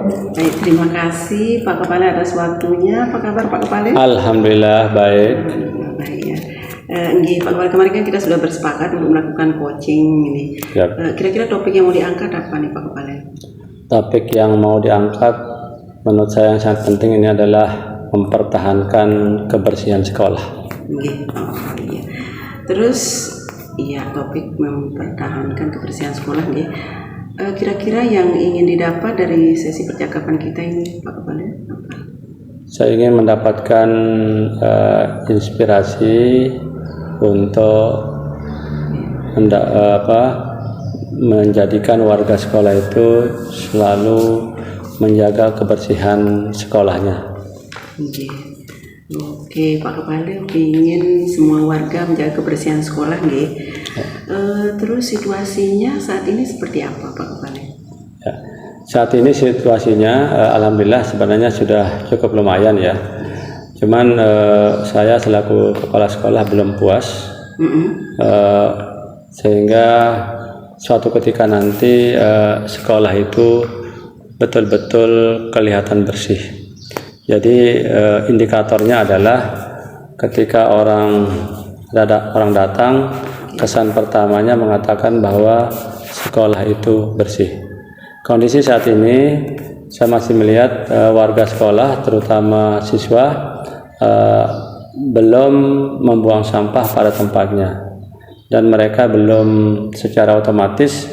Baik, terima kasih Pak Kepala atas waktunya. Apa kabar Pak Kepala? Alhamdulillah baik. Baik ya. Nggih, Pak Kepala, kemarin kan kita sudah bersepakat untuk melakukan coaching ini. Yap. Kira-kira topik yang mau diangkat apa nih Pak Kepala? Topik yang mau diangkat menurut saya yang sangat penting ini adalah mempertahankan kebersihan sekolah. Nggih. Oh, iya. Terus iya, topik mempertahankan kebersihan sekolah nggih. Kira-kira yang ingin didapat dari sesi percakapan kita ini Pak Kepala apa? Saya ingin mendapatkan inspirasi untuk menjadikan warga sekolah itu selalu menjaga kebersihan sekolahnya. Oke, Pak Kepala ingin semua warga menjaga kebersihan sekolah nggih. Terus situasinya saat ini seperti apa Pak Kepala? Ya. Saat ini situasinya alhamdulillah sebenarnya sudah cukup lumayan ya. Cuman saya selaku kepala sekolah belum puas. Sehingga suatu ketika nanti sekolah itu betul-betul kelihatan bersih. Jadi indikatornya adalah ketika orang datang, kesan pertamanya mengatakan bahwa sekolah itu bersih. Kondisi saat ini saya masih melihat warga sekolah terutama siswa belum membuang sampah pada tempatnya dan mereka belum secara otomatis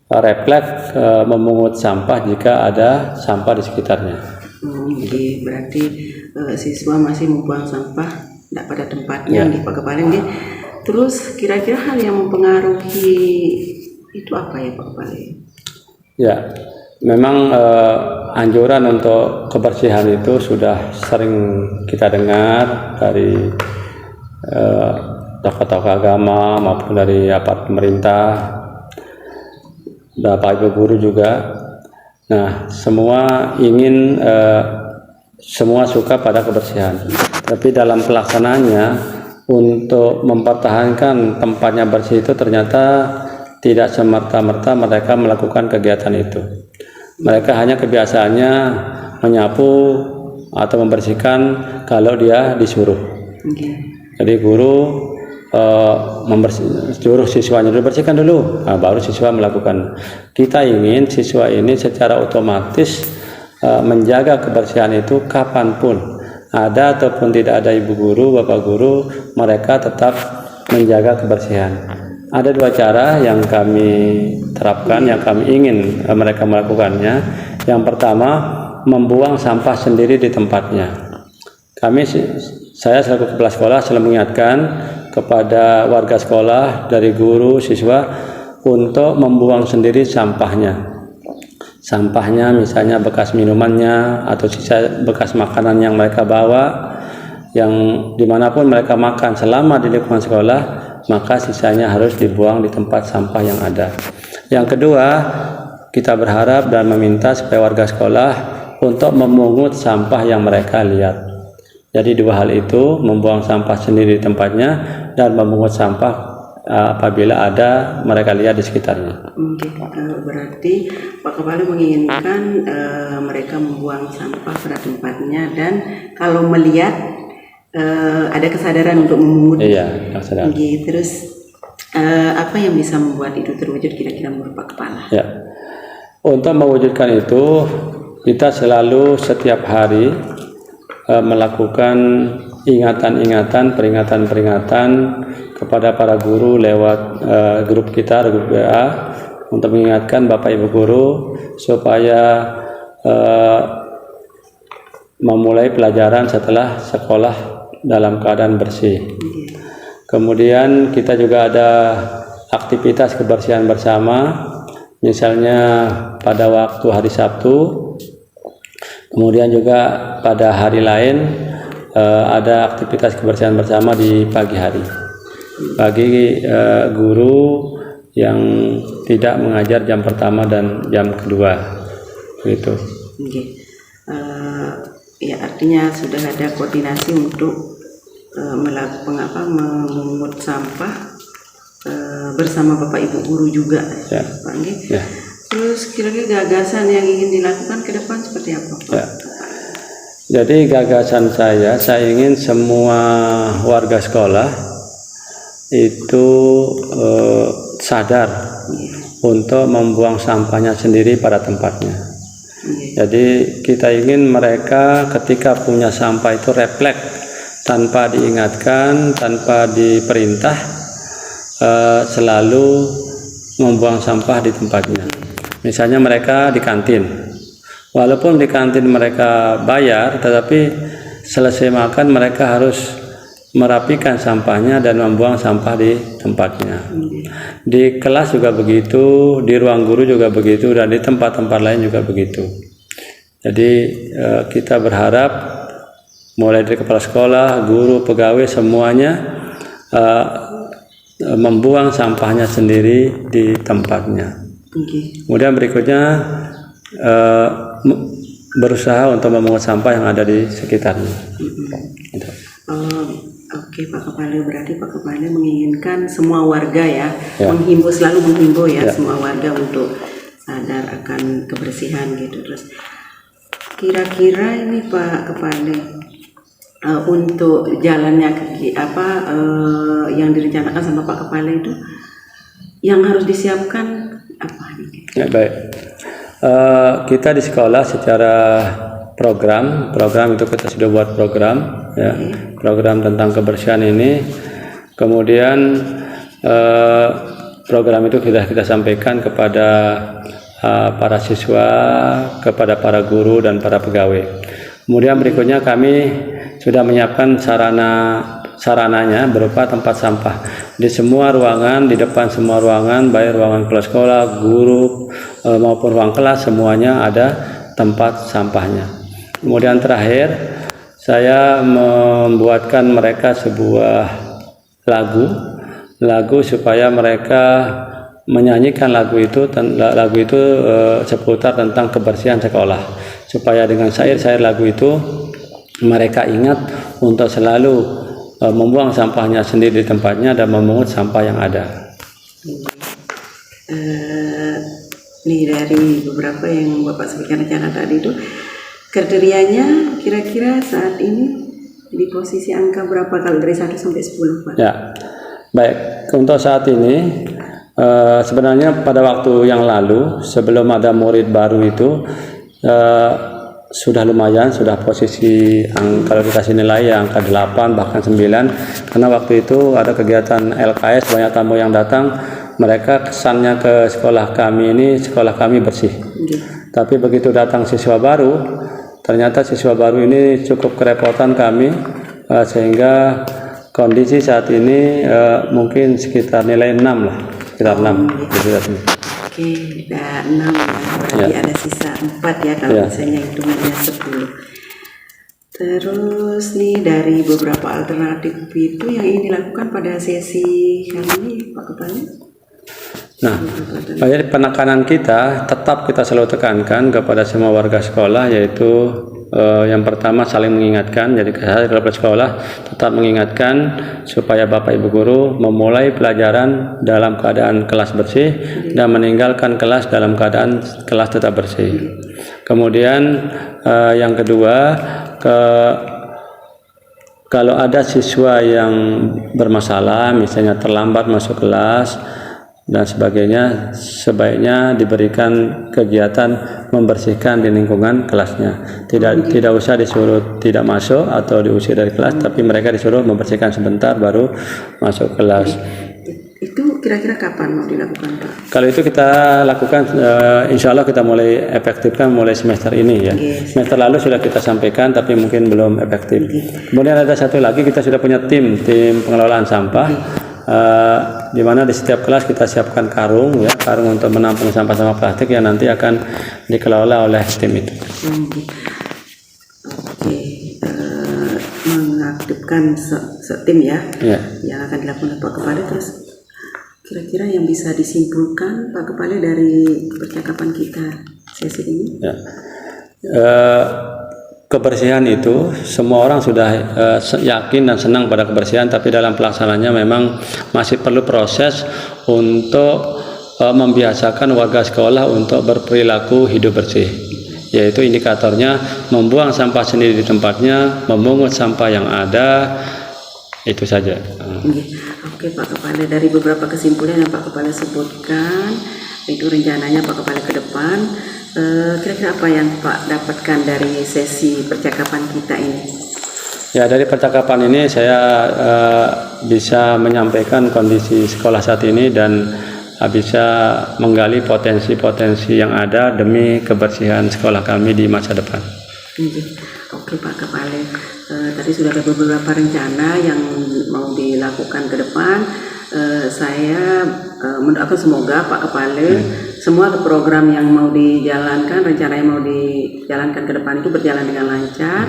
refleks memungut sampah jika ada sampah di sekitarnya. Oke, berarti siswa masih membuang sampah tidak pada tempatnya di Pak Kepala nggih. Terus kira-kira hal yang mempengaruhi itu apa ya Pak Kepala? Ya, memang anjuran untuk kebersihan itu sudah sering kita dengar dari tokoh-tokoh agama maupun dari aparat pemerintah, Bapak Ibu guru juga. Nah, semua ingin semua suka pada kebersihan. Tapi dalam pelaksanaannya untuk mempertahankan tempatnya bersih itu ternyata tidak semerta-merta mereka melakukan kegiatan itu. Mereka hanya kebiasaannya menyapu atau membersihkan kalau dia disuruh. Jadi guru suruh siswanya dulu bersihkan dulu, baru siswa melakukan. Kita ingin siswa ini secara otomatis menjaga kebersihan itu kapanpun ada ataupun tidak ada ibu guru, bapak guru, mereka tetap menjaga kebersihan. Ada dua cara yang kami terapkan, yang kami ingin mereka melakukannya. Yang pertama, membuang sampah sendiri di tempatnya. Saya selaku kepala sekolah selalu mengingatkan kepada warga sekolah dari guru, siswa untuk membuang sendiri sampahnya. Sampahnya misalnya bekas minumannya atau sisa bekas makanan yang mereka bawa, yang dimanapun mereka makan selama di lingkungan sekolah, maka sisanya harus dibuang di tempat sampah yang ada. Yang kedua, kita berharap dan meminta supaya warga sekolah untuk memungut sampah yang mereka lihat. Jadi dua hal itu, membuang sampah sendiri di tempatnya dan memungut sampah apabila ada mereka lihat di sekitarnya. Berarti Pak Kepala menginginkan mereka membuang sampah pada tempatnya dan kalau melihat ada kesadaran untuk memungut. Iya, kesadaran. Terus apa yang bisa membuat itu terwujud kira-kira menurut Pak Kepala? Ya, untuk mewujudkan itu kita selalu setiap hari melakukan ingatan-ingatan, peringatan-peringatan kepada para guru lewat grup kita, grup WA, untuk mengingatkan Bapak Ibu guru supaya memulai pelajaran setelah sekolah dalam keadaan bersih. Kemudian kita juga ada aktivitas kebersihan bersama, misalnya pada waktu hari Sabtu. Kemudian juga pada hari lain ada aktivitas kebersihan bersama di pagi hari bagi guru yang tidak mengajar jam pertama dan jam kedua, gitu. Ya, artinya sudah ada koordinasi untuk memungut sampah bersama Bapak Ibu guru juga, ya. Pak. Ya. Terus kira-kira gagasan yang ingin dilakukan ke depan seperti seperti apa, Pak? Ya. Jadi gagasan saya ingin semua warga sekolah itu sadar untuk membuang sampahnya sendiri pada tempatnya. Jadi kita ingin mereka ketika punya sampah itu refleks, tanpa diingatkan, tanpa diperintah, selalu membuang sampah di tempatnya. Misalnya mereka di kantin, walaupun di kantin mereka bayar, tetapi selesai makan mereka harus merapikan sampahnya dan membuang sampah di tempatnya. Di kelas juga begitu, di ruang guru juga begitu, dan di tempat-tempat lain juga begitu. Jadi kita berharap mulai dari kepala sekolah, guru, pegawai, semuanya membuang sampahnya sendiri di tempatnya. Kemudian berikutnya berusaha untuk memungut sampah yang ada di sekitarnya. Oke, Pak Kepala, berarti Pak Kepala menginginkan semua warga menghimbau, selalu menghimbau semua warga untuk sadar akan kebersihan gitu. Terus kira-kira ini Pak Kepala, untuk jalannya yang direncanakan sama Pak Kepala itu yang harus disiapkan apa nih? Ya, baik. Kita di sekolah secara program itu kita sudah buat program, program tentang kebersihan ini. Kemudian program itu sudah kita sampaikan kepada para siswa, kepada para guru dan para pegawai. Kemudian berikutnya kami sudah menyiapkan sarananya berupa tempat sampah di semua ruangan, di depan semua ruangan, baik ruangan kepala sekolah, guru maupun ruang kelas, semuanya ada tempat sampahnya. Kemudian terakhir saya membuatkan mereka sebuah lagu supaya mereka menyanyikan lagu itu seputar tentang kebersihan sekolah, supaya dengan syair-syair lagu itu mereka ingat untuk selalu membuang sampahnya sendiri di tempatnya dan memungut sampah yang ada. Nih dari beberapa yang Bapak sebutkan rencana tadi itu, kriterianya kira-kira saat ini di posisi angka berapa kalau dari 1 sampai 10, Pak? Ya, baik. Untuk saat ini sebenarnya pada waktu yang lalu sebelum ada murid baru itu sudah lumayan, sudah posisi kalau dikasih nilai ya angka 8 bahkan 9, karena waktu itu ada kegiatan LKS, banyak tamu yang datang, mereka kesannya ke sekolah kami bersih. Tapi begitu datang siswa baru, ternyata siswa baru ini cukup kerepotan kami, sehingga kondisi saat ini mungkin sekitar nilai 6 lah, sekitar 6. Oke, ada 6 berarti ada sisa 4 ya kalau misalnya hitungannya 10. Terus nih dari beberapa alternatif itu yang ingin dilakukan pada sesi kali ini Pak Kepala? Nah, jadi penekanan kita tetap kita selalu tekankan kepada semua warga sekolah, yaitu yang pertama saling mengingatkan. Jadi saya kepala sekolah tetap mengingatkan supaya Bapak Ibu guru memulai pelajaran dalam keadaan kelas bersih dan meninggalkan kelas dalam keadaan kelas tetap bersih. Kemudian yang kedua, kalau ada siswa yang bermasalah, misalnya terlambat masuk kelas dan sebagainya, sebaiknya diberikan kegiatan membersihkan di lingkungan kelasnya. Tidak usah disuruh tidak masuk atau diusir dari kelas, tapi mereka disuruh membersihkan sebentar baru masuk kelas. Itu kira-kira kapan mau dilakukan, Pak? Kalau itu kita lakukan, insya Allah kita mulai efektifkan mulai semester ini ya. Semester lalu sudah kita sampaikan, tapi mungkin belum efektif. Kemudian ada satu lagi, kita sudah punya tim pengelolaan sampah. Di mana di setiap kelas kita siapkan karung untuk menampung sampah-sampah plastik yang nanti akan dikelola oleh tim itu. Oke, mengaktifkan tim yang akan dilakukan Pak Kepala. Terus kira-kira yang bisa disimpulkan Pak Kepala dari percakapan kita sesi ini? Kebersihan itu semua orang sudah yakin dan senang pada kebersihan, tapi dalam pelaksanaannya memang masih perlu proses untuk membiasakan warga sekolah untuk berperilaku hidup bersih. yaitu indikatornya membuang sampah sendiri di tempatnya, memungut sampah yang ada, itu saja. Oke Pak Kepala, dari beberapa kesimpulan yang Pak Kepala sebutkan, itu rencananya Pak Kepala ke depan, kira-kira apa yang Pak dapatkan dari sesi percakapan kita ini? Ya, dari percakapan ini saya bisa menyampaikan kondisi sekolah saat ini dan bisa menggali potensi-potensi yang ada demi kebersihan sekolah kami di masa depan. Oke Pak Kepala, tadi sudah ada beberapa rencana yang mau dilakukan ke depan. Saya mendoakan semoga Pak Kepala semua program yang mau dijalankan, rencana yang mau dijalankan ke depan itu berjalan dengan lancar.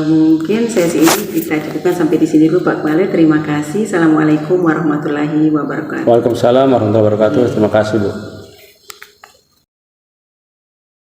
Mungkin sesi ini kita cukupkan sampai di sini dulu Pak Kepala. Terima kasih. Assalamualaikum warahmatullahi wabarakatuh. Waalaikumsalam warahmatullahi wabarakatuh. Terima kasih Bu.